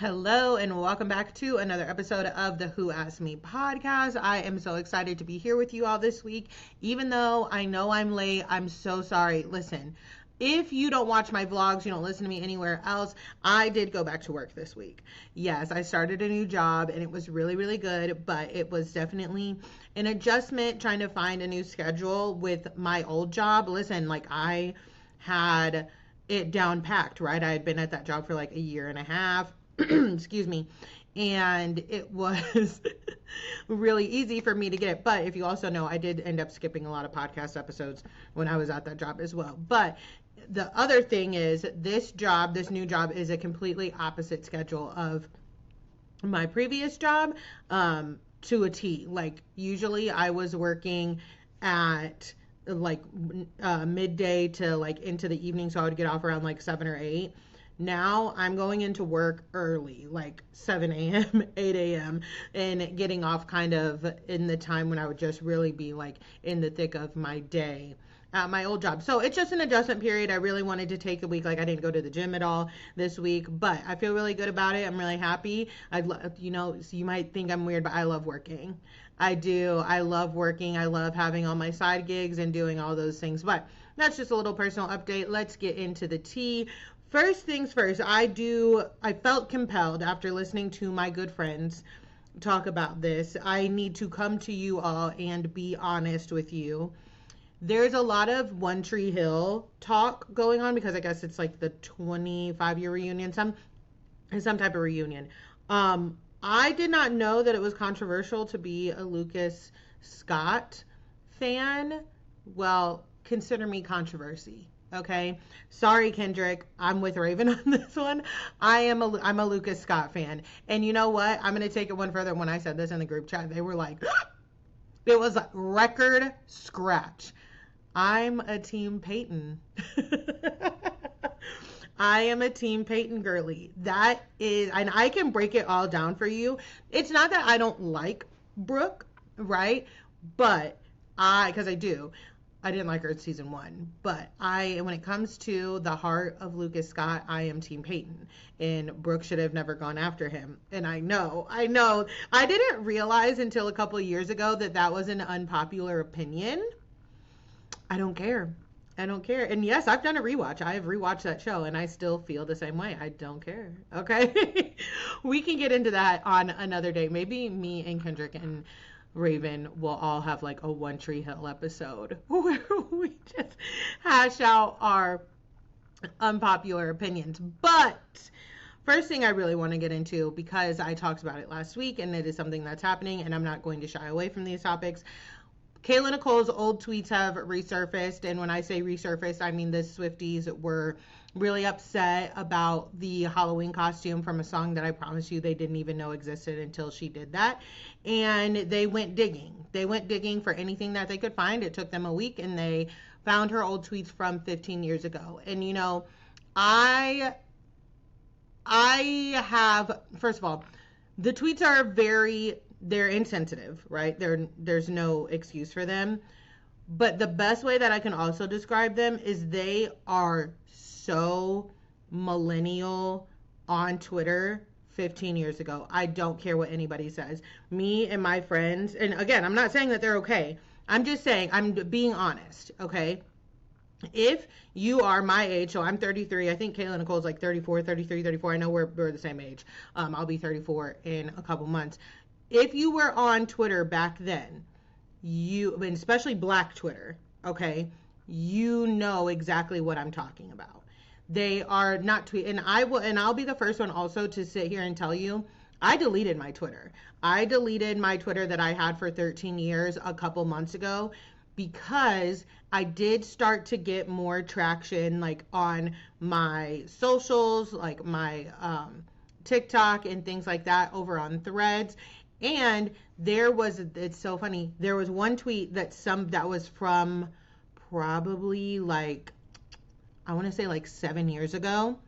Hello and welcome back to another episode of the Who Asked Me podcast. I am so excited to be here with you all this week. Even though I know I'm late, I'm so sorry. Listen, if you don't watch my vlogs, you don't listen to me anywhere else, I did go back to work this week. Yes, I started a new job and it was really, really good, but it was definitely an adjustment trying to find a new schedule with my old job. Listen, like I had it down packed, right? I had been at that job for like a year and a half. Excuse me. And it was really easy for me to get it. But if you also know, I did end up skipping a lot of podcast episodes when I was at that job as well. But the other thing is this new job is a completely opposite schedule of my previous job, to a T. Like usually I was working at like midday to like into the evening. So I would get off around like 7 or 8. Now I'm going into work early, like 7 a.m., 8 a.m., and getting off kind of in the time when I would just really be like in the thick of my day at my old job. So it's just an adjustment period. I really wanted to take a week. Like I didn't go to the gym at all this week, but I feel really good about it. I'm really happy. So you might think I'm weird, but I love working. I do. I love working. I love having all my side gigs and doing all those things. But that's just a little personal update. Let's get into the tea. First things first, I felt compelled after listening to my good friends talk about this. I need to come to you all and be honest with you. There's a lot of One Tree Hill talk going on because I guess it's like the 25-year reunion, some type of reunion. I did not know that it was controversial to be a Lucas Scott fan. Well, consider me controversy. Okay, sorry Kendrick, I'm with Raven on this one. I'm a Lucas Scott fan, and you know what? I'm gonna take it one further. When I said this in the group chat, they were like, it was a record scratch. I'm a Team Peyton. I am a Team Peyton girly. That is, and I can break it all down for you. It's not that I don't like Brooke, right? But because I do. I didn't like her in season 1, but when it comes to the heart of Lucas Scott, I am Team Peyton, and Brooke should have never gone after him. And I know, I didn't realize until a couple of years ago that was an unpopular opinion. I don't care. And yes, I've done a rewatch. I have rewatched that show, and I still feel the same way. I don't care. Okay, we can get into that on another day. Maybe me and Kendrick and Raven will all have like a One Tree Hill episode where we just hash out our unpopular opinions. But first thing I really want to get into, because I talked about it last week and it is something that's happening and I'm not going to shy away from these topics. Kayla Nicole's old tweets have resurfaced, and when I say resurfaced, I mean the Swifties were really upset about the Halloween costume from a song that I promise you they didn't even know existed until she did that. And they went digging. They went digging for anything that they could find. It took them a week, and they found her old tweets from 15 years ago. And you know, I have, first of all, the tweets are they're insensitive, right? There's no excuse for them. But the best way that I can also describe them is they are so millennial on Twitter 15 years ago. I don't care what anybody says. Me and my friends, and again, I'm not saying that they're okay. I'm just saying, I'm being honest, okay? If you are my age, so I'm 33, I think Kayla Nicole's like 34, 33, 34. I know we're the same age. I'll be 34 in a couple months. If you were on Twitter back then, and especially Black Twitter, okay, you know exactly what I'm talking about. They are not tweet, and I'll be the first one also to sit here and tell you, I deleted my Twitter. I deleted my Twitter that I had for 13 years a couple months ago because I did start to get more traction like on my socials, like my TikTok and things like that over on Threads. And it's so funny. There was one tweet that was from probably like, I want to say like 7 years ago.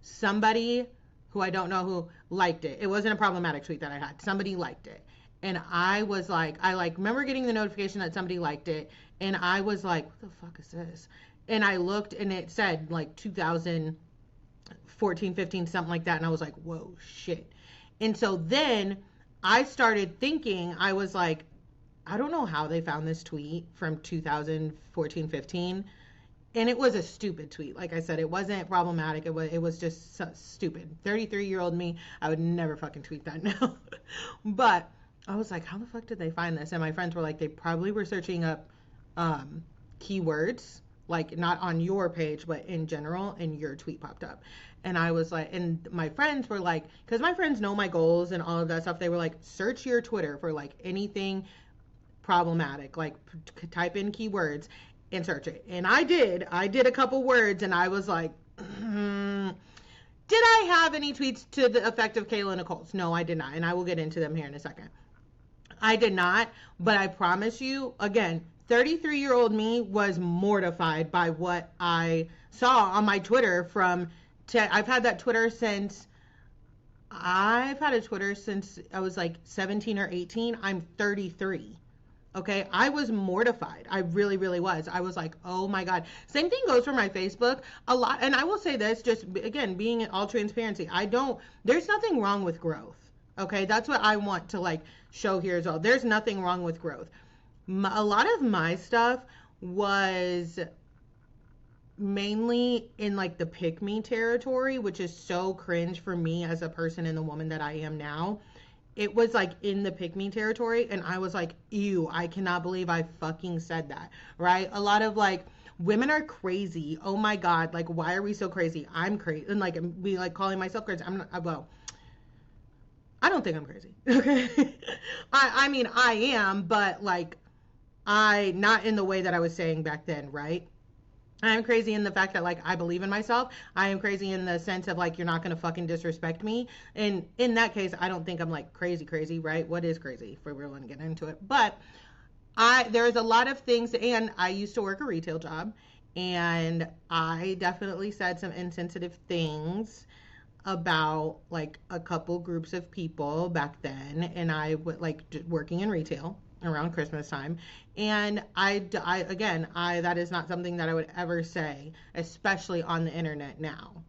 Somebody who I don't know who liked it. It wasn't a problematic tweet that I had. Somebody liked it. And I was like, remember getting the notification that somebody liked it. And I was like, what the fuck is this? And I looked and it said like 2000 14, 15, something like that. And I was like, whoa, shit. And so then I started thinking, I was like, I don't know how they found this tweet from 2014, 15. And it was a stupid tweet. Like I said, it wasn't problematic. It was just stupid. 33-year-old me, I would never fucking tweet that now. But I was like, how the fuck did they find this? And my friends were like, they probably were searching up keywords, like not on your page, but in general, and your tweet popped up. And I was like, and my friends were like, because my friends know my goals and all of that stuff, they were like, search your Twitter for like anything problematic, like type in keywords and search it. And I did a couple words, and I was like, did I have any tweets to the effect of Kayla Nicole's? No, I did not. And I will get into them here in a second. I did not, but I promise you, again, 33-year-old me was mortified by what I saw on my Twitter I've had that Twitter since, I've had a Twitter since I was like 17 or 18. I'm 33. Okay, I was mortified. I really, really was. I was like, oh my God. Same thing goes for my Facebook. A lot, and I will say this, just again, being in all transparency, there's nothing wrong with growth. Okay, that's what I want to like show here as well. There's nothing wrong with growth. A lot of my stuff was mainly in like the pick me territory, which is so cringe for me as a person and the woman that I am now. It was like in the pick me territory, and I was like, ew, I cannot believe I fucking said that, right? A lot of like, women are crazy. Oh my God, like, why are we so crazy? I'm crazy. And like, me like calling myself crazy. I'm not, well, I don't think I'm crazy. Okay. I mean, I am, but like, not in the way that I was saying back then, right? I'm crazy in the fact that like I believe in myself. I am crazy in the sense of like, you're not gonna fucking disrespect me. And in that case, I don't think I'm like crazy, right? What is crazy? If we really want to get into it, but there's a lot of things, and I used to work a retail job, and I definitely said some insensitive things about like a couple groups of people back then, and I would like working in retail around Christmas time. And that is not something that I would ever say, especially on the internet now.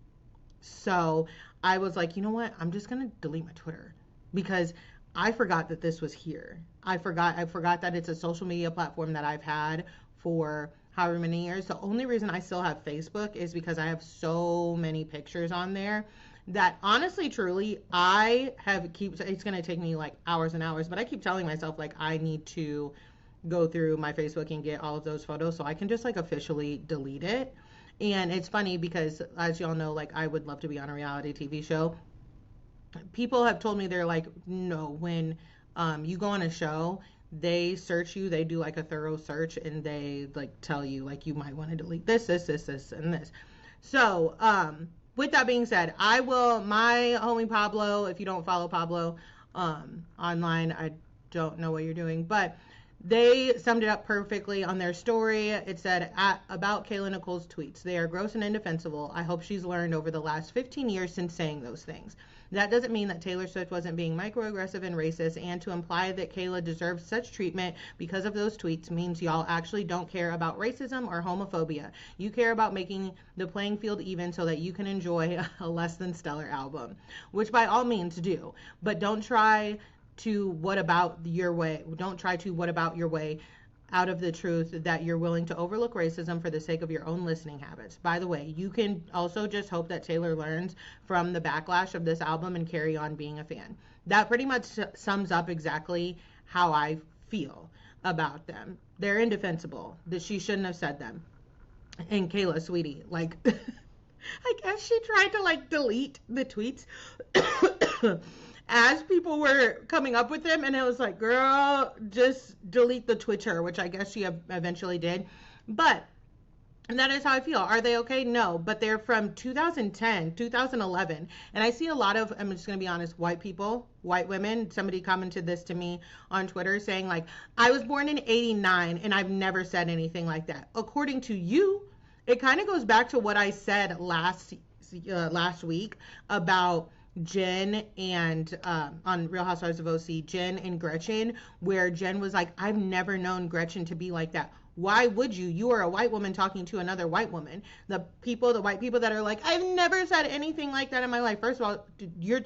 So I was like, you know what? I'm just going to delete my Twitter because I forgot that this was here. I forgot that it's a social media platform that I've had for however many years. The only reason I still have Facebook is because I have so many pictures on there that honestly, truly, it's going to take me like hours and hours, but I keep telling myself like I need to go through my Facebook and get all of those photos so I can just like officially delete it. And it's funny because, as y'all know, like I would love to be on a reality TV show. People have told me, they're like, no, when you go on a show, they search you, they do like a thorough search, and they like tell you like you might want to delete this, and this. So with that being said, my homie Pablo, if you don't follow Pablo online, I don't know what you're doing, but they summed it up perfectly on their story. It said, about Kayla Nicole's tweets, they are gross and indefensible. I hope she's learned over the last 15 years since saying those things. That doesn't mean that Taylor Swift wasn't being microaggressive and racist, and to imply that Kayla deserves such treatment because of those tweets means y'all actually don't care about racism or homophobia. You care about making the playing field even so that you can enjoy a less than stellar album, which by all means do, but don't try to what about your way out of the truth that you're willing to overlook racism for the sake of your own listening habits. By the way, you can also just hope that Taylor learns from the backlash of this album and carry on being a fan. That pretty much sums up exactly how I feel about them. They're indefensible. That she shouldn't have said them. And Kayla, sweetie, like, I guess she tried to like delete the tweets as people were coming up with them, and it was like, girl, just delete the Twitter, which I guess she eventually did. But that is how I feel. Are they okay? No, but they're from 2010, 2011, and I see a lot of, I'm just going to be honest, white people, white women. Somebody commented this to me on Twitter saying like, I was born in 89 and I've never said anything like that. According to you, it kind of goes back to what I said last week about Jen and on Real Housewives of OC, Jen and Gretchen, where Jen was like, I've never known Gretchen to be like that. Why would you? You are a white woman talking to another white woman. The white people that are like, I've never said anything like that in my life. First of all, you're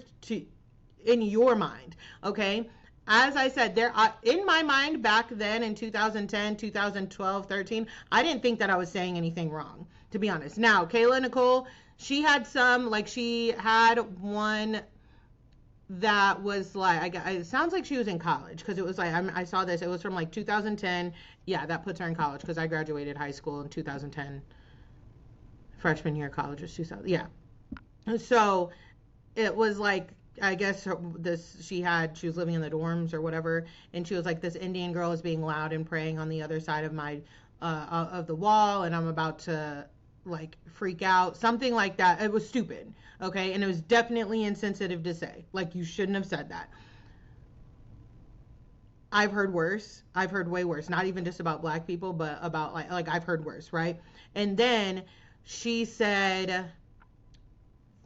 in your mind, okay? As I said, in my mind back then in 2010, 2012, 13, I didn't think that I was saying anything wrong, to be honest. Now, Kayla Nicole, she had one that was like, it sounds like she was in college, because it was like, I saw this, it was from like 2010. Yeah, that puts her in college, because I graduated high school in 2010. Freshman year of college was 2000. Yeah. So it was like, I guess she was living in the dorms or whatever, and she was like, this Indian girl is being loud and praying on the other side of my of the wall, and I'm about to like freak out, something like that. It was stupid, okay? And it was definitely insensitive to say, like, you shouldn't have said that. I've heard worse. I've heard way worse. Not even just about black people, but about like I've heard worse, right? And then she said,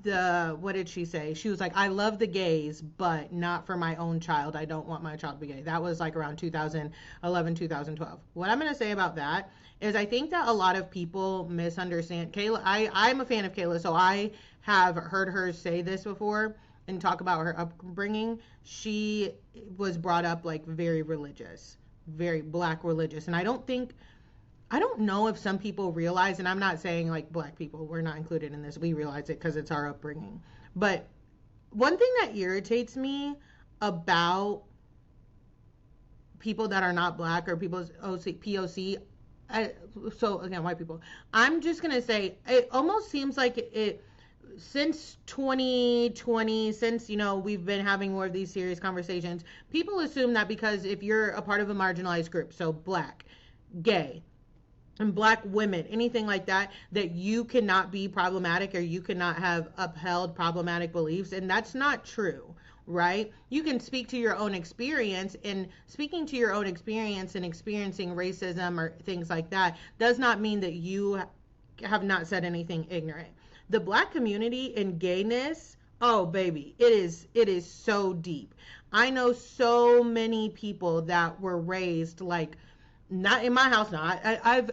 what did she say? She was like, I love the gays, but not for my own child. I don't want my child to be gay. That was like around 2011, 2012. What I'm going to say about that is, I think that a lot of people misunderstand Kayla. I'm a fan of Kayla, so I have heard her say this before and talk about her upbringing. She was brought up like very religious, very black religious. And I don't know if some people realize, and I'm not saying like black people, we're not included in this. We realize it because it's our upbringing. But one thing that irritates me about people that are not black, or people's POC, so again, white people, I'm just going to say, it almost seems like since 2020, since, we've been having more of these serious conversations, people assume that because if you're a part of a marginalized group, so black, gay, and black women, anything like that, that you cannot be problematic, or you cannot have upheld problematic beliefs. And that's not true, right? You can speak to your own experience, and speaking to your own experience and experiencing racism or things like that does not mean that you have not said anything ignorant. The black community in gayness, oh baby, it is so deep. I know so many people that were raised like, not in my house. Not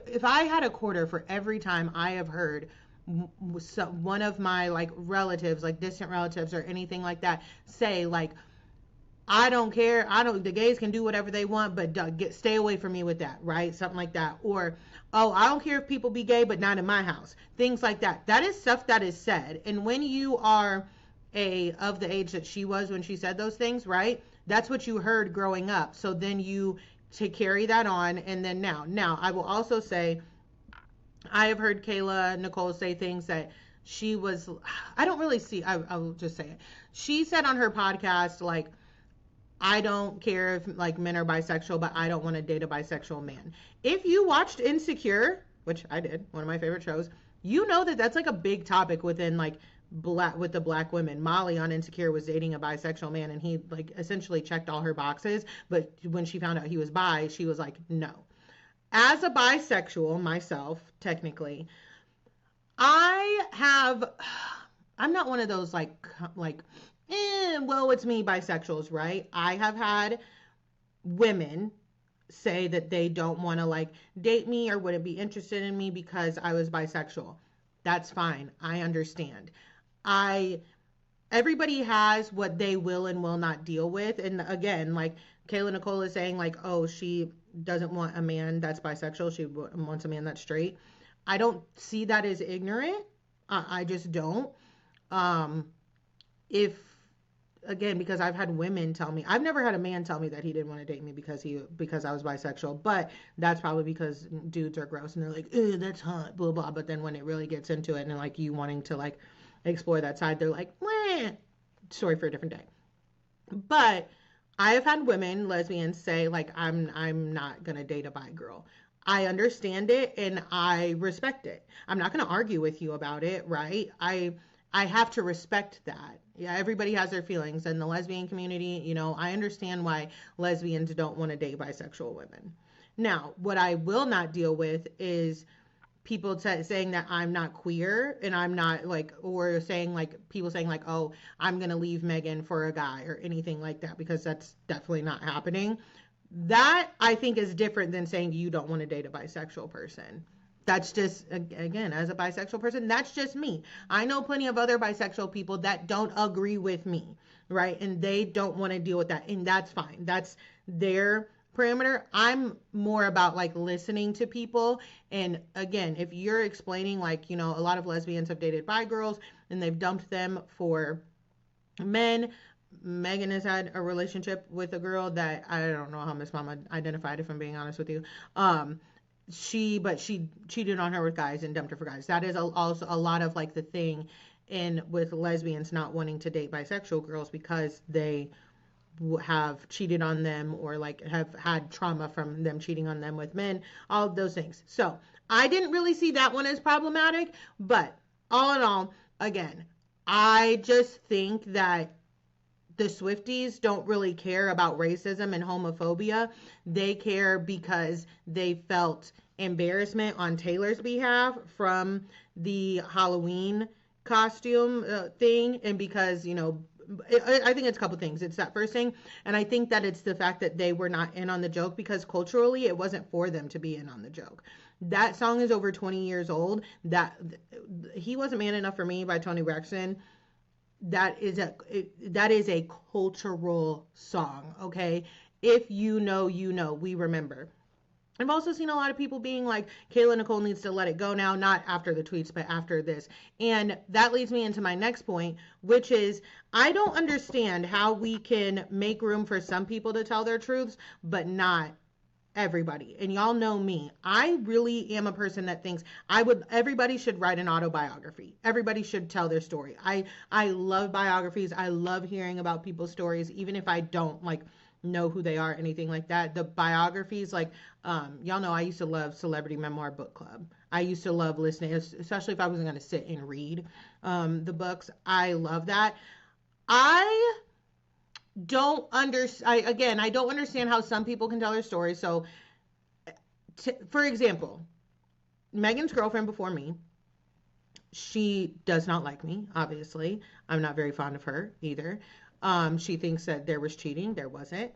if I had a quarter for every time I have heard one of my like relatives, like distant relatives or anything like that, say like, I don't care, the gays can do whatever they want, but stay away from me with that, right? Something like that. Or, oh, I don't care if people be gay, but not in my house. Things like that. That is stuff that is said. And when you are of the age that she was when she said those things, right? That's what you heard growing up. So then you to carry that on. And then now I will also say, I have heard Kayla Nicole say things that she was, I don't really see, I will just say it. She said on her podcast, like, I don't care if like men are bisexual, but I don't want to date a bisexual man. If you watched Insecure, which I did, one of my favorite shows, you know that that's like a big topic within like with the black women. Molly on Insecure was dating a bisexual man, and he like essentially checked all her boxes, but when she found out he was bi, she was like, no. As a bisexual myself, technically, I'm not one of those well, it's me bisexuals, right? I have had women say that they don't want to like date me or wouldn't be interested in me because I was bisexual. That's fine. I understand. Everybody has what they will and will not deal with. And again, like Kayla Nicole is saying, like, oh, she doesn't want a man that's bisexual. She wants a man that's straight. I don't see that as ignorant. I just don't. Because I've had women tell me, I've never had a man tell me that he didn't want to date me because I was bisexual, but that's probably because dudes are gross and they're like, ew, that's hot, blah, blah. But then when it really gets into it and like you wanting to like explore that side, they're like, meh. Story for a different day. But I have had women, lesbians, say like, I'm not going to date a bi girl. I understand it and I respect it. I'm not going to argue with you about it, right? I have to respect that. Yeah, everybody has their feelings. In the lesbian community, I understand why lesbians don't want to date bisexual women. Now, what I will not deal with is people saying that I'm not queer, and I'm not like, or saying like, people saying like, oh, I'm going to leave Megan for a guy or anything like that, because that's definitely not happening. That I think is different than saying you don't want to date a bisexual person. That's just, again, as a bisexual person, that's just me. I know plenty of other bisexual people that don't agree with me, right? And they don't want to deal with that. And that's fine. That's their parameter. I'm more about like listening to people. And again, if you're explaining, like, you know, a lot of lesbians have dated bi girls and they've dumped them for men. Megan has had a relationship with a girl that I don't know how Miss Mama identified, if I'm being honest with you. She cheated on her with guys and dumped her for guys. That is also a lot of like the thing in with lesbians not wanting to date bisexual girls because they have cheated on them or like have had trauma from them cheating on them with men, all of those things. So I didn't really see that one as problematic, but all in all, again, I just think that the Swifties don't really care about racism and homophobia. They care because they felt embarrassment on Taylor's behalf from the Halloween costume thing, and because, you know, I think it's a couple things. It's that first thing, and I think that it's the fact that they were not in on the joke because culturally it wasn't for them to be in on the joke. That song is over 20 years old. That He Wasn't Man Enough for Me by Toni Braxton, that is a cultural song, okay? If you know, you know, we remember. I've also seen a lot of people being like, Kayla Nicole needs to let it go now, not after the tweets, but after this. And that leads me into my next point, which is I don't understand how we can make room for some people to tell their truths, but not everybody. And y'all know me. I really am a person that thinks everybody should write an autobiography. Everybody should tell their story. I love biographies. I love hearing about people's stories, even if I don't like know who they are, anything like that. The biographies, like, y'all know I used to love Celebrity Memoir Book Club. I used to love listening, especially if I wasn't going to sit and read the books. I love that. I don't I don't understand how some people can tell their story. So, for example, Megan's girlfriend before me, she does not like me, obviously. I'm not very fond of her either. She thinks that there was cheating. There wasn't.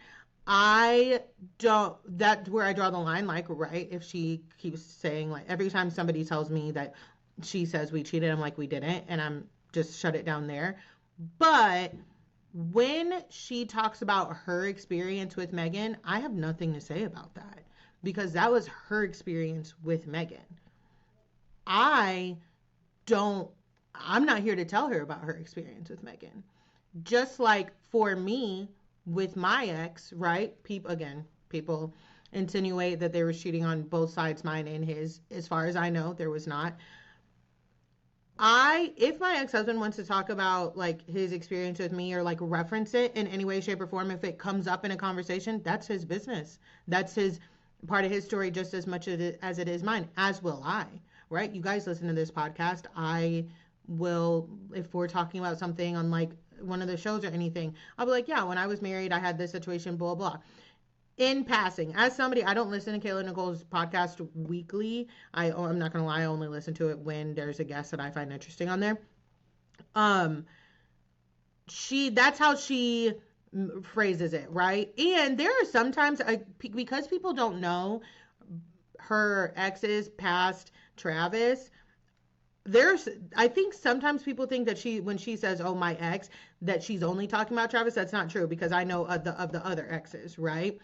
That's where I draw the line. Like, right, if she keeps saying, like, every time somebody tells me that she says we cheated, I'm like, we didn't. And I'm just shut it down there. But when she talks about her experience with Megan, I have nothing to say about that because that was her experience with Megan. I'm not here to tell her about her experience with Megan. Just like for me with my ex, right? People insinuate that there was cheating on both sides, mine and his. As far as I know, there was not. If my ex-husband wants to talk about like his experience with me or like reference it in any way, shape, or form, if it comes up in a conversation, that's his business. That's his part of his story just as much as it is mine, as will I, right? You guys listen to this podcast. I will, if we're talking about something on like one of the shows or anything, I'll be like, yeah, when I was married, I had this situation, blah, blah. In passing, as somebody, I don't listen to Kayla Nicole's podcast weekly. I'm not gonna lie, I only listen to it when there's a guest that I find interesting on there. That's how she phrases it, right? And there are sometimes, because people don't know her exes past Travis, I think sometimes people think that when she says, oh, my ex, that she's only talking about Travis. That's not true because I know of the other exes, right?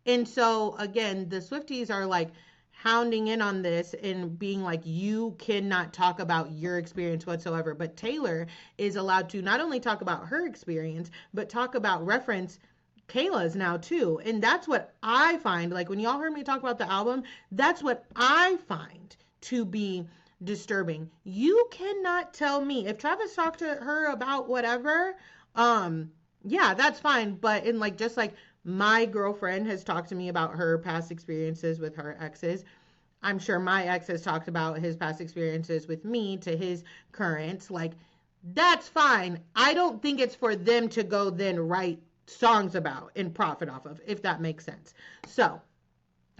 And so, again, the Swifties are like hounding in on this and being like, you cannot talk about your experience whatsoever. But Taylor is allowed to not only talk about her experience, but reference Kayla's now too. And that's what I find, like when y'all heard me talk about the album, that's what I find to be disturbing. You cannot tell me if Travis talked to her about whatever, yeah, that's fine. But in like, just like my girlfriend has talked to me about her past experiences with her exes, I'm sure my ex has talked about his past experiences with me to his current. Like, that's fine. I don't think it's for them to go then write songs about and profit off of, if that makes sense. So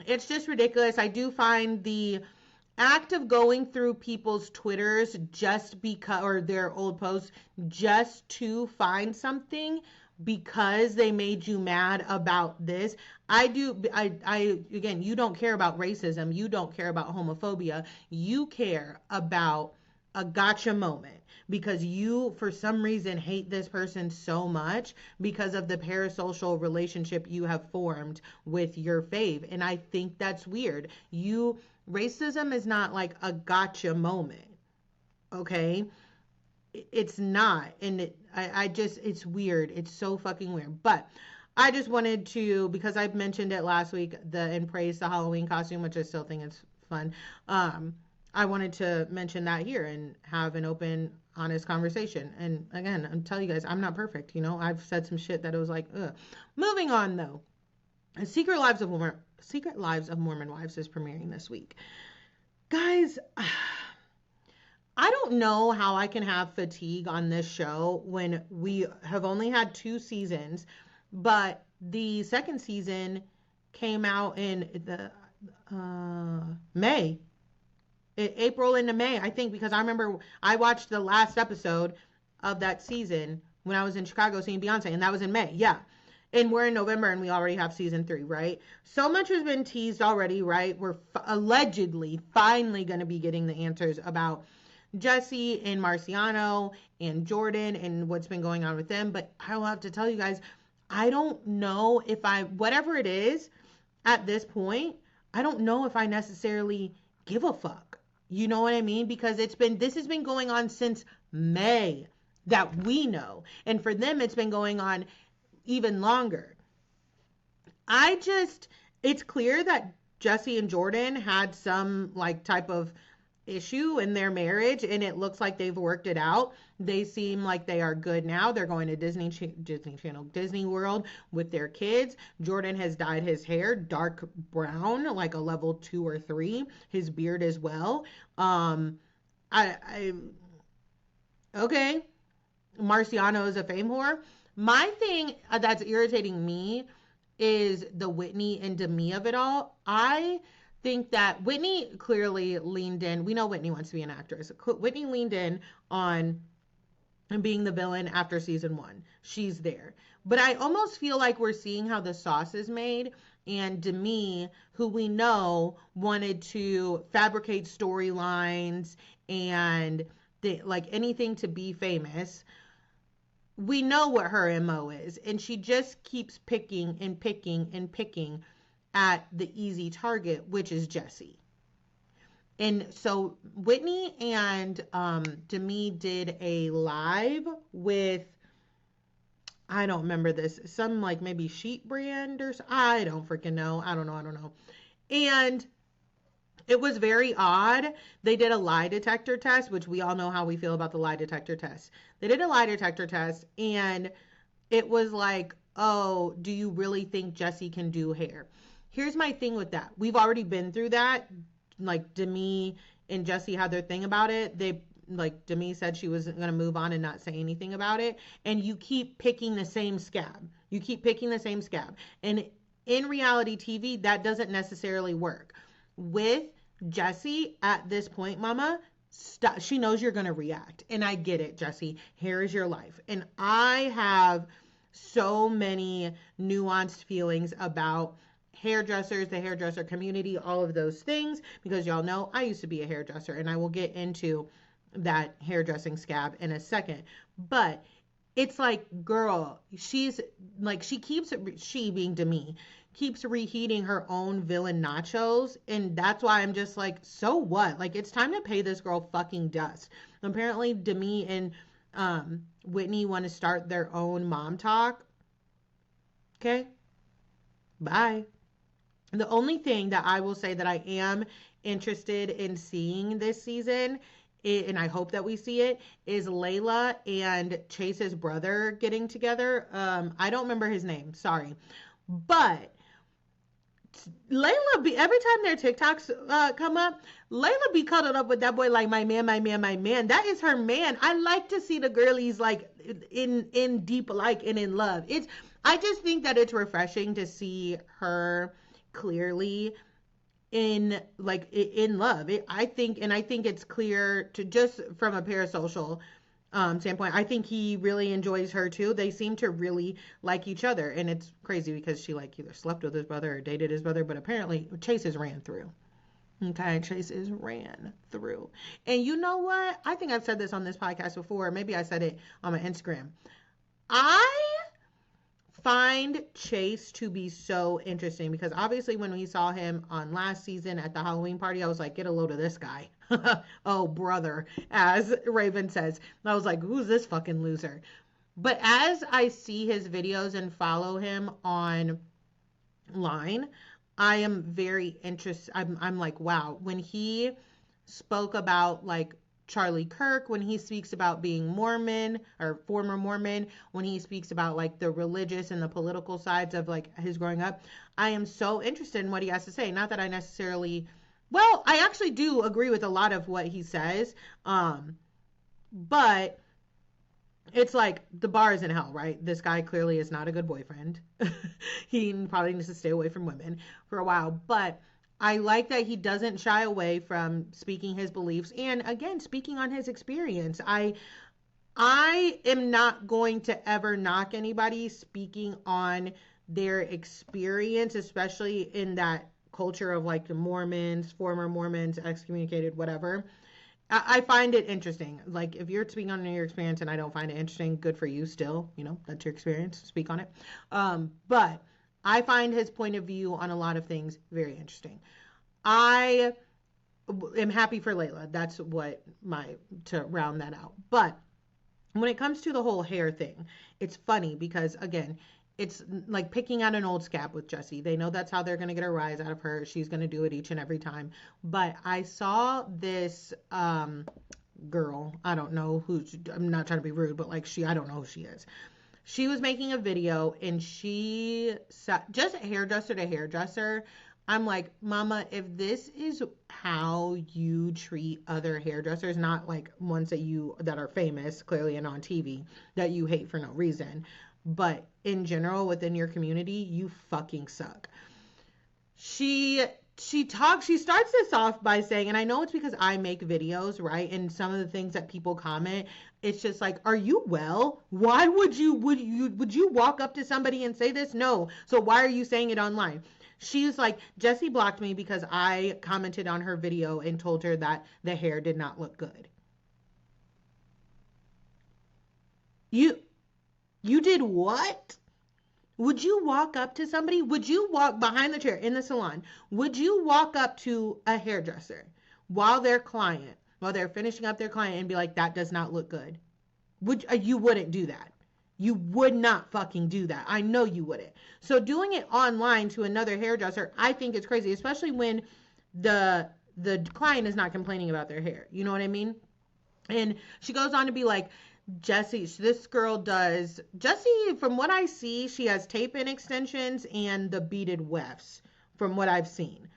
it's just ridiculous. I do find the act of going through people's Twitters just because, or their old posts, just to find something because they made you mad about this. Again, you don't care about racism. You don't care about homophobia. You care about a gotcha moment because you, for some reason, hate this person so much because of the parasocial relationship you have formed with your fave. And I think that's weird. Racism is not like a gotcha moment. Okay? It's not. And it's weird. It's so fucking weird. But I just wanted to, because I mentioned it last week, and praised the Halloween costume, which I still think is fun. I wanted to mention that here and have an open, honest conversation. And again, I'm telling you guys, I'm not perfect. I've said some shit that it was like, ugh. Moving on though. Secret Lives of Mormon Wives is premiering this week. Guys, I don't know how I can have fatigue on this show when we have only had 2 seasons, but the second season came out in the May. April into May, I think, because I remember I watched the last episode of that season when I was in Chicago seeing Beyonce, and that was in May. Yeah. And we're in November and we already have season 3, right? So much has been teased already, right? We're allegedly finally going to be getting the answers about Jesse and Marciano and Jordan and what's been going on with them. But I will have to tell you guys, I don't know if whatever it is at this point, I don't know if I necessarily give a fuck. You know what I mean? Because this has been going on since May that we know. And for them, it's been going on even longer. It's clear that Jesse and Jordan had some like type of issue in their marriage, and it looks like they've worked it out. They seem like they are good now. They're going to Disney World with their kids. Jordan has dyed his hair dark brown, like a level 2 or 3. His beard as well. Okay. Marciano is a fame whore. My thing that's irritating me is the Whitney and Demi of it all. I think that Whitney clearly leaned in. We know Whitney wants to be an actress. Whitney leaned in on being the villain after season 1. She's there. But I almost feel like we're seeing how the sauce is made. And Demi, who we know wanted to fabricate storylines and like anything to be famous, we know what her MO is. And she just keeps picking and picking and picking at the easy target, which is Jesse. And so Whitney and Demi did a live with, I don't remember this, some like maybe sheet brand or I don't freaking know. I don't know. And it was very odd. They did a lie detector test, which we all know how we feel about the lie detector test. They did a lie detector test and it was like, oh, do you really think Jesse can do hair? Here's my thing with that. We've already been through that. Like Demi and Jesse had their thing about it. Demi said she was going to move on and not say anything about it. And you keep picking the same scab. And in reality TV, that doesn't necessarily work. With Jesse at this point, mama, she knows you're going to react. And I get it, Jesse. Hair is your life. And I have so many nuanced feelings about hairdressers, the hairdresser community, all of those things, because y'all know I used to be a hairdresser, and I will get into that hairdressing scab in a second. But it's like, girl, she's like, she being Demi, keeps reheating her own villain nachos, and that's why I'm just like, so what? Like, it's time to pay this girl fucking dust. Apparently, Demi and Whitney want to start their own mom talk. Okay? Bye. The only thing that I will say that I am interested in seeing this season, and I hope that we see it, is Layla and Chase's brother getting together. I don't remember his name, sorry. But Layla every time their TikToks come up, Layla be cuddled up with that boy like my man. That is her man. I like to see the girlies like in deep like and in love. I just think that it's refreshing to see her clearly in love. I think it's clear to just from a parasocial standpoint. I think he really enjoys her too. They seem to really like each other, and it's crazy because she like either slept with his brother or dated his brother, but apparently Chase's ran through. Okay, Chase's ran through. And you know what? I think I've said this on this podcast before. Maybe I said it on my Instagram. I find Chase to be so interesting because obviously when we saw him on last season at the Halloween party, I was like, get a load of this guy. Oh, brother, as Raven says. I was like, who's this fucking loser? But as I see his videos and follow him online, I am very interested. I'm like, wow. When he spoke about like Charlie Kirk, when he speaks about being Mormon or former Mormon, when he speaks about like the religious and the political sides of like his growing up, I am so interested in what he has to say. Not that I necessarily, well, I actually do agree with a lot of what he says. But it's like the bar is in hell, right? This guy clearly is not a good boyfriend. He probably needs to stay away from women for a while, but I like that he doesn't shy away from speaking his beliefs and again speaking on his experience. I am not going to ever knock anybody speaking on their experience, especially in that culture of like the Mormons, former Mormons, excommunicated, whatever. I find it interesting. Like if you're speaking on your experience and I don't find it interesting, good for you still, you know, that's your experience, speak on it. But I find his point of view on a lot of things very interesting. I am happy for Layla. That's what to round that out. But when it comes to the whole hair thing, it's funny because again, it's like picking out an old scab with Jessie. They know that's how they're going to get a rise out of her. She's going to do it each and every time. But I saw this girl. I don't know who. I'm not trying to be rude, but like I don't know who she is. She was making a video and she just hairdresser to hairdresser. I'm like, Mama, if this is how you treat other hairdressers, not like ones that are famous, clearly and on TV, that you hate for no reason, but in general within your community, you fucking suck. She starts this off by saying, and I know it's because I make videos, right? And some of the things that people comment, it's just like, are you well? Why would you walk up to somebody and say this? No. So why are you saying it online? She's like, Jessie blocked me because I commented on her video and told her that the hair did not look good. You did what? Would you walk up to somebody? Would you walk behind the chair in the salon? Would you walk up to a hairdresser while they're finishing up their client and be like, that does not look good? You wouldn't do that. You would not fucking do that. I know you wouldn't. So doing it online to another hairdresser, I think it's crazy, especially when the client is not complaining about their hair. You know what I mean? And she goes on to be like, Jessie, from what I see, she has tape-in extensions and the beaded wefts from what I've seen.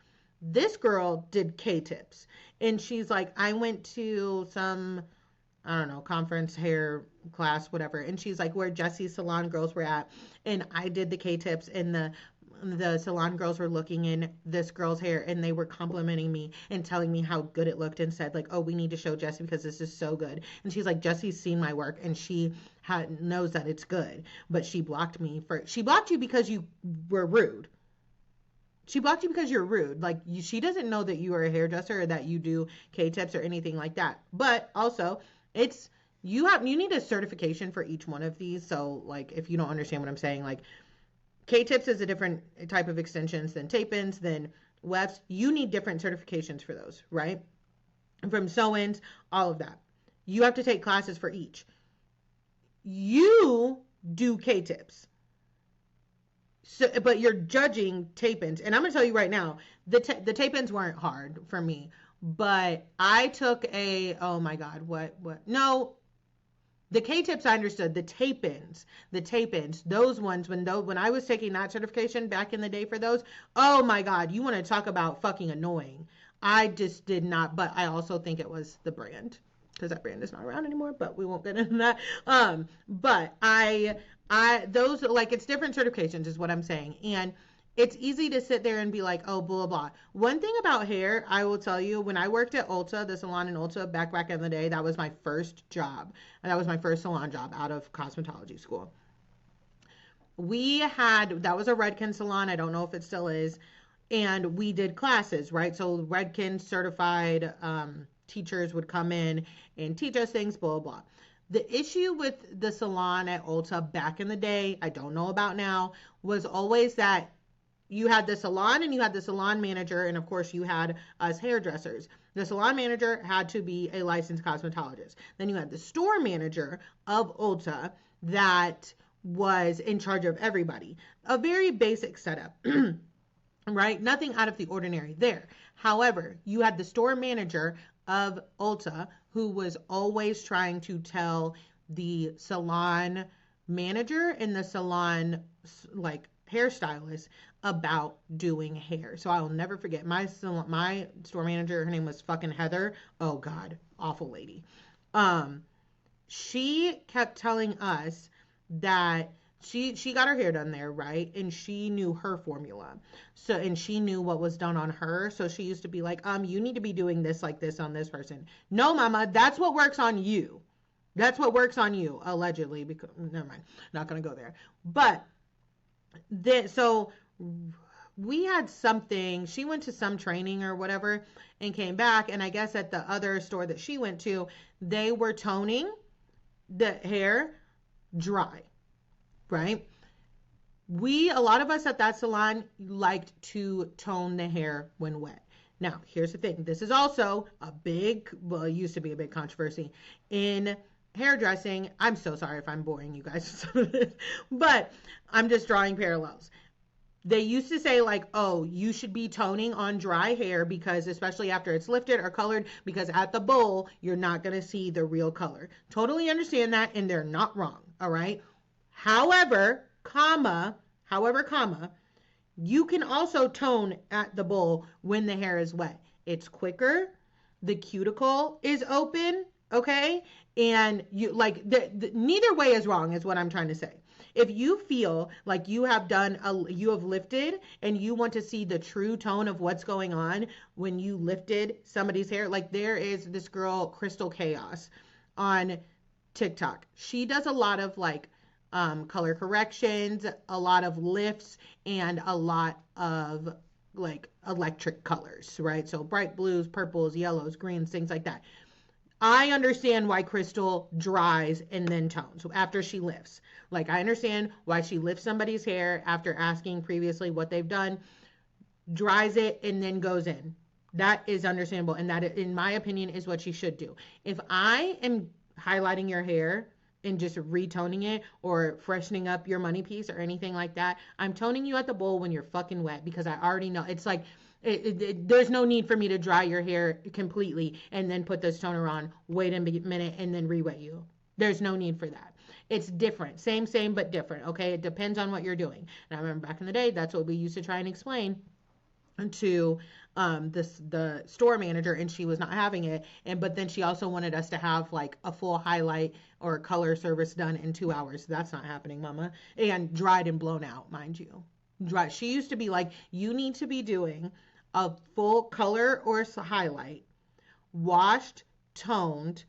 This girl did K-tips. And she's like, I went to some, I don't know, conference, hair class, whatever. And she's like, where Jessie's salon girls were at. And I did the K-tips and the salon girls were looking in this girl's hair and they were complimenting me and telling me how good it looked and said like, oh, we need to show Jessie because this is so good. And she's like, Jessie's seen my work and she knows that it's good, but she blocked you because you were rude. She blocked you because you're rude. Like she doesn't know that you are a hairdresser or that you do K-tips or anything like that. But also you need a certification for each one of these. So like, if you don't understand what I'm saying, like K-tips is a different type of extensions than tape-ins, than wefts. You need different certifications for those, right? From sew-ins, all of that. You have to take classes for each. You do K-tips. So, but you're judging tape-ins. And I'm going to tell you right now, the tape-ins weren't hard for me. But I took oh my God, what? No. The K-tips I understood. The tape-ins, those ones, when I was taking that certification back in the day for those, oh my God, you want to talk about fucking annoying. I just did not, but I also think it was the brand, because that brand is not around anymore, but we won't get into that. But those, like, it's different certifications is what I'm saying. And it's easy to sit there and be like, oh, blah, blah. One thing about hair, I will tell you, when I worked at Ulta, the salon in Ulta, back in the day, that was my first job. And that was my first salon job out of cosmetology school. That was a Redken salon. I don't know if it still is. And we did classes, right? So Redken certified teachers would come in and teach us things, blah, blah. The issue with the salon at Ulta back in the day, I don't know about now, was always that you had the salon and you had the salon manager, and of course you had us hairdressers. The salon manager had to be a licensed cosmetologist. Then you had the store manager of Ulta that was in charge of everybody. A very basic setup, right? Nothing out of the ordinary there. However, you had the store manager of Ulta who was always trying to tell the salon manager and the salon like hairstylist about doing hair. So I'll never forget my store manager, her name was fucking Heather. Oh God, awful lady. She kept telling us that she got her hair done there, right? And she knew her formula. So, and she knew what was done on her. So she used to be like, you need to be doing this like this on this person. No, mama, that's what works on you. That's what works on you, allegedly, because never mind, not gonna go there. But so we had something, she went to some training or whatever and came back, and I guess at the other store that she went to, they were toning the hair dry, right? A lot of us at that salon liked to tone the hair when wet. Now, here's the thing. This is also it used to be a big controversy in hairdressing. I'm so sorry if I'm boring you guys with some of this, but I'm just drawing parallels. They used to say like, oh, you should be toning on dry hair because especially after it's lifted or colored, because at the bowl, you're not going to see the real color. Totally understand that, and they're not wrong, all right? However, you can also tone at the bowl when the hair is wet. It's quicker. The cuticle is open, okay? And you like neither way is wrong is what I'm trying to say. If you feel like you have lifted and you want to see the true tone of what's going on when you lifted somebody's hair, like there is this girl, Crystal Chaos, on TikTok. She does a lot of like color corrections, a lot of lifts, and a lot of like electric colors, right? So bright blues, purples, yellows, greens, things like that. I understand why Crystal dries and then tones after she lifts. Like, I understand why she lifts somebody's hair after asking previously what they've done, dries it, and then goes in. That is understandable, and that, in my opinion, is what she should do. If I am highlighting your hair and just retoning it or freshening up your money piece or anything like that, I'm toning you at the bowl when you're fucking wet because I already know. It's like, there's no need for me to dry your hair completely and then put this toner on, wait a minute, and then re-wet you. There's no need for that. It's different. Same, but different, okay? It depends on what you're doing. And I remember back in the day, that's what we used to try and explain to the store manager, and she was not having it. But then she also wanted us to have like a full highlight or color service done in 2 hours. That's not happening, mama. And dried and blown out, mind you. Dry. She used to be like, you need to be doing a full color or highlight, washed, toned,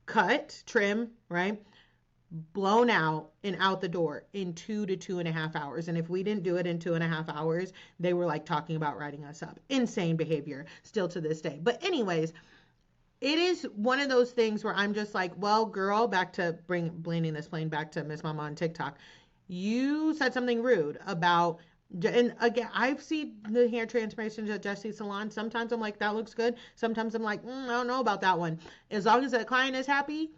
cut, trim, right? Blown out and out the door in 2 to 2.5 hours. And if we didn't do it in 2.5 hours, they were like talking about writing us up. Insane behavior still to this day. But anyways, it is one of those things where I'm just like, well, girl, back to blaming this plane back to Miss Mama on TikTok. You said something rude about, and again, I've seen the hair transformations at Jesse's salon. Sometimes I'm like, that looks good. Sometimes I'm like, I don't know about that one. As long as the client is happy,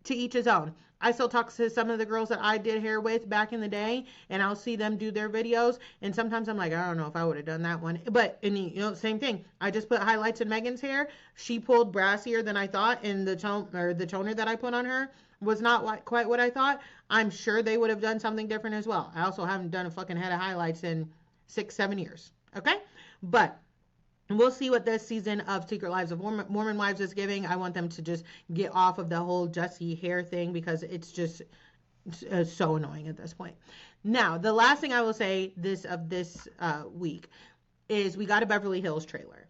to each his own. I still talk to some of the girls that I did hair with back in the day, and I'll see them do their videos, and sometimes I'm like, I don't know if I would have done that one. But, and you know, same thing. I just put highlights in Megan's hair. She pulled brassier than I thought, and the toner that I put on her was not quite what I thought. I'm sure they would have done something different as well. I also haven't done a fucking head of highlights in 6-7 years. Okay? But we'll see what this season of Secret Lives of Mormon Wives is giving. I want them to just get off of the whole Jesse hair thing because it's just so annoying at this point. Now, the last thing I will say this week is we got a Beverly Hills trailer.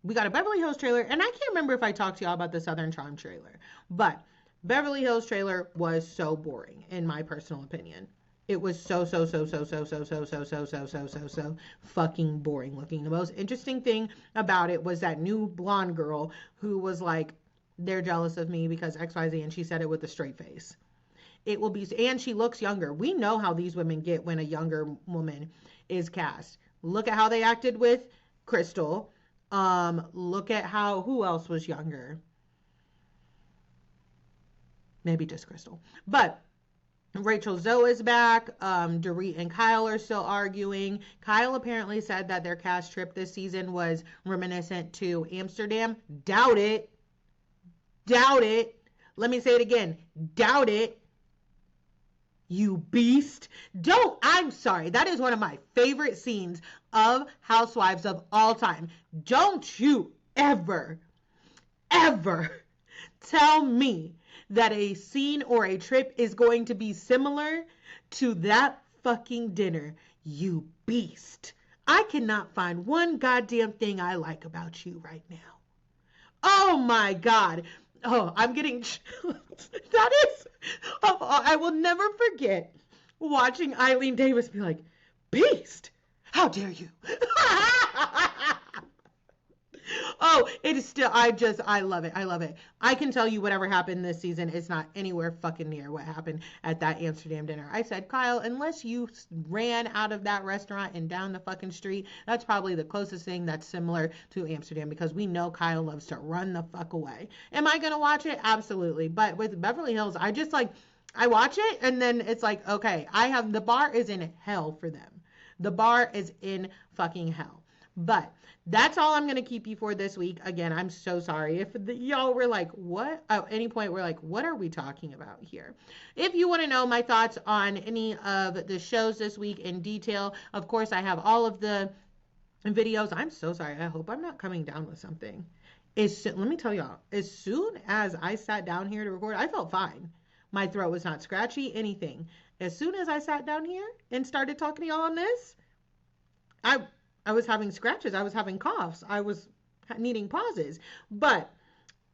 We got a Beverly Hills trailer, and I can't remember if I talked to y'all about the Southern Charm trailer, but Beverly Hills trailer was so boring, in my personal opinion. It was so fucking boring looking. The most interesting thing about it was that new blonde girl who was like, they're jealous of me because XYZ, and she said it with a straight face. It will be, and she looks younger. We know how these women get when a younger woman is cast. Look at how they acted with Crystal. Look at how, who else was younger? Maybe just Crystal. But Rachel Zoe is back. Dorit and Kyle are still arguing. Kyle apparently said that their cast trip this season was reminiscent to Amsterdam. Doubt it. Doubt it. Let me say it again. Doubt it. You beast. I'm sorry. That is one of my favorite scenes of Housewives of all time. Don't you ever tell me that a scene or a trip is going to be similar to that fucking dinner. You beast. I cannot find one goddamn thing I like about you right now. Oh my God. Oh, I'm getting that is, I will never forget watching Eileen Davis be like, beast, how dare you? Oh, it is still, I love it. I love it. I can tell you whatever happened this season, it's not anywhere fucking near what happened at that Amsterdam dinner. I said, Kyle, unless you ran out of that restaurant and down the fucking street, that's probably the closest thing that's similar to Amsterdam, because we know Kyle loves to run the fuck away. Am I going to watch it? Absolutely. But with Beverly Hills, I just like, I watch it and then it's like, okay, the bar is in hell for them. The bar is in fucking hell. But that's all I'm going to keep you for this week. Again, I'm so sorry if y'all were like, what? At any point, we're like, what are we talking about here? If you want to know my thoughts on any of the shows this week in detail, of course, I have all of the videos. I'm so sorry. I hope I'm not coming down with something. Let me tell y'all, as soon as I sat down here to record, I felt fine. My throat was not scratchy, anything. As soon as I sat down here and started talking to y'all on this, I was having scratches. I was having coughs. I was needing pauses. But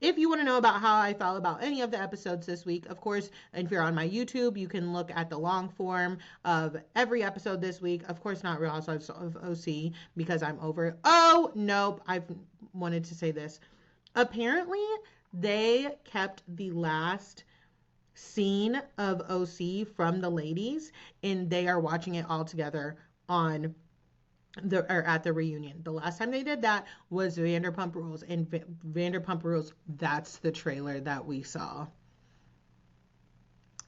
if you want to know about how I felt about any of the episodes this week, of course, if you're on my YouTube, you can look at the long form of every episode this week. Of course, not Real Housewives of OC, because I'm over it. Oh, nope. I've wanted to say this. Apparently, they kept the last scene of OC from the ladies, and they are watching it all together on at the reunion. The last time they did that was Vanderpump Rules, and Vanderpump Rules, that's the trailer that we saw.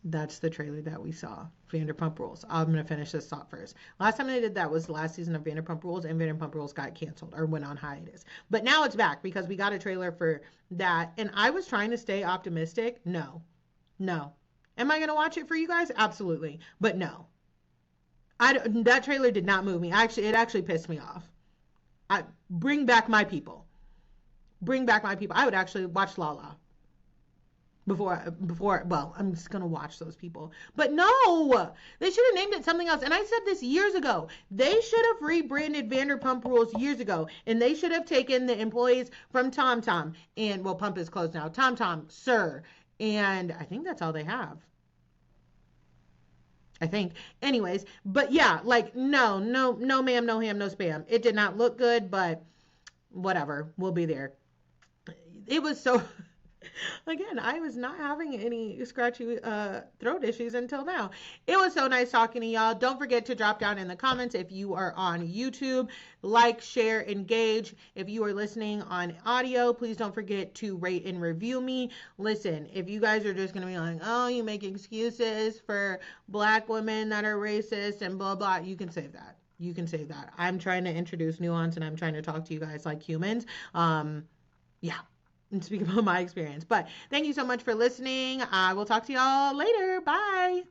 That's the trailer that we saw. Vanderpump Rules. I'm going to finish this thought first. Last time they did that was the last season of Vanderpump Rules, and Vanderpump Rules got canceled or went on hiatus. But now it's back because we got a trailer for that, and I was trying to stay optimistic. No. Am I going to watch it for you guys? Absolutely. But no. That trailer did not move me. It actually pissed me off. Bring back my people. Bring back my people. I would actually watch Lala before. Well, I'm just gonna watch those people. But no, they should have named it something else. And I said this years ago. They should have rebranded Vanderpump Rules years ago, and they should have taken the employees from Tom Tom, and well, Pump is closed now. Tom Tom, Sir, and I think that's all they have. I think. Anyways, but yeah, like, no, ma'am, no ham, no spam. It did not look good, but whatever. We'll be there. It was so, again, I was not having any scratchy throat issues until now. It was so nice talking to y'all. Don't forget to drop down in the comments if you are on YouTube. Like, share, engage. If you are listening on audio, please don't forget to rate and review me. Listen, if you guys are just going to be like, oh, you make excuses for Black women that are racist and blah, blah, you can save that. You can save that. I'm trying to introduce nuance, and I'm trying to talk to you guys like humans. Yeah. And speak about my experience. But thank you so much for listening. I will talk to y'all later. Bye.